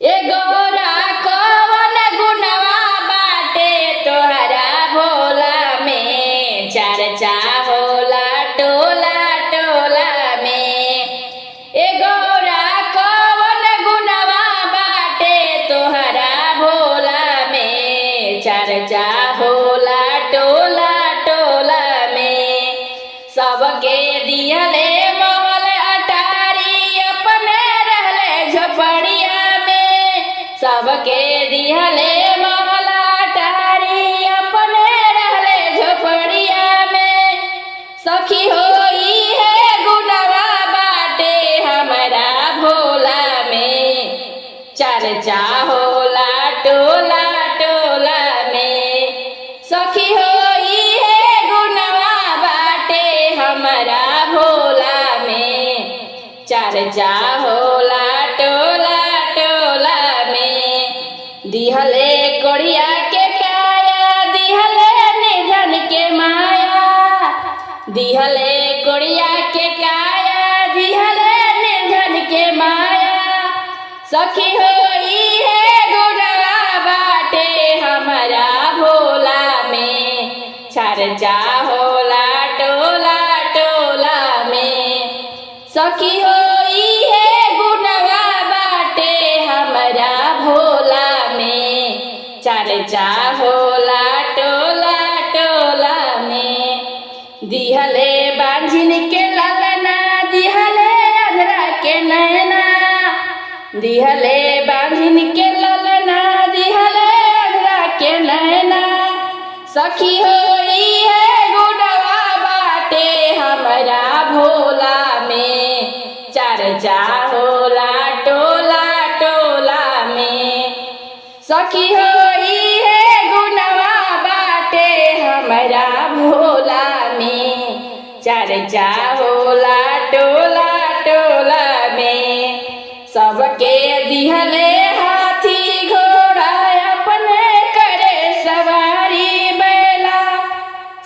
ए गौरा कवन गुनवा बाटे तोहरा भोला में, चर्चा होला टोला टोला में। ए गौरा कवन गुनवा बाटे तोहरा भोला में, चर्चा होला टोला टोला में। सबके दिहले महल अटारी, अपने रहले झोपड़िया में। सबके दिहले महल अटारी, अपने रहले झोपड़िया में। सखी होई है गुनवा बाटे हमरा भोला में, चर्चा होला टोला टोला में। सखी होई है गुनवा बाटे हमरा भोला में, चर्चा होला टोला टोला में। दिहले कोढ़िया के काया, दिहले निधन के माया। दिहले कोढ़िया के काया, दिहले निधन के माया। सखी होई है गुनवा बाटे हमरा भोला में, चर्चा होला टोला टोला में। सखी होई है गुनवा बाटे हमरा भोला में, चर्चा होला टोला टोला में। दिहले बांझिन के ललना, दिहले अधरा के नैना। दिहले बांझिन के ललना, दिहले अधरा के नैना। सखी होई है गुनवा बाटे हमरा भोला में, चर्चा होला टोला टोला में। सखी होई है गुनवा बाटे हमरा भोला में, चर्चा होला टोला टोला में। सबके दिहले हाथी घोड़ा, अपने करे सवारी बैला।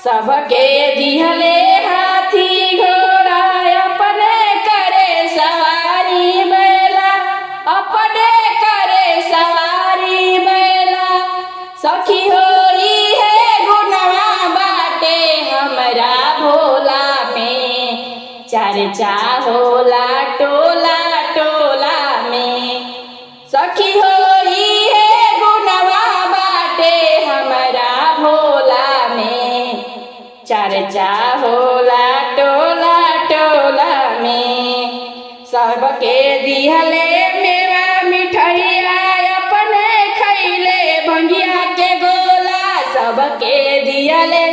सबके दिहले हाथी घोड़ा, अपने करे सवारी बैला। अपने करे सवारी बैला। सखी होई है गुनवा बाटे हमरा भोला में, चर्चा होला टोला टोला में। सखी होई है गुनवा बाटे हमरा भोला में, चर्चा होला टोला टोला में। सबके दिहले मेवा मिठैया, अपने खैले भंगिया के गोला। सबके दिहले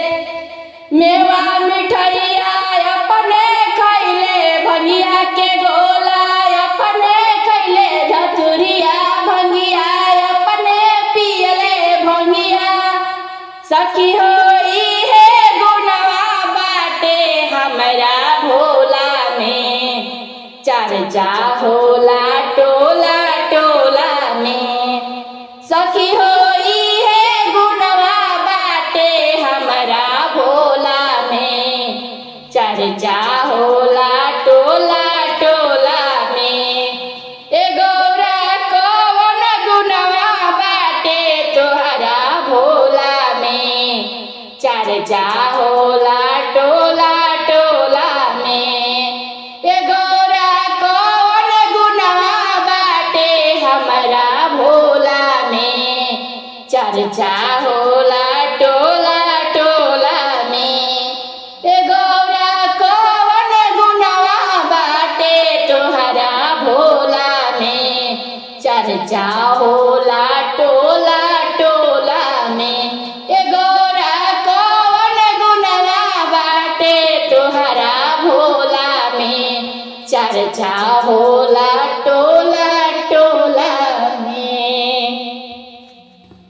मेवा मिठैया, अपने खैले भंगिया के गोला। अपने खैले धतुरिया भंगिया, अपने पियले भंगिया। सखी होई है गुनवा बाटे हमरा भोला में, चर्चा होला टोला टोला में। सखी होई है गुनवा बाटे हमरा भोला में, चर्चा होला टोला टोला में। ए गौरा कवन गुनवा बाटे तोहरा भोला में, चर्चा होला टोला टोला में। ए गौरा कवन गुनवा बाटे हमरा भोला में, चर्चा होला टोला टोला में। ए गौरा कवन गुनवा बाटे तोहरा भोला में, चर्चा होला टोला टोला में। ए गौरा कवन गुनवा बाटे तोहरा भोला में, चर्चा होला टोला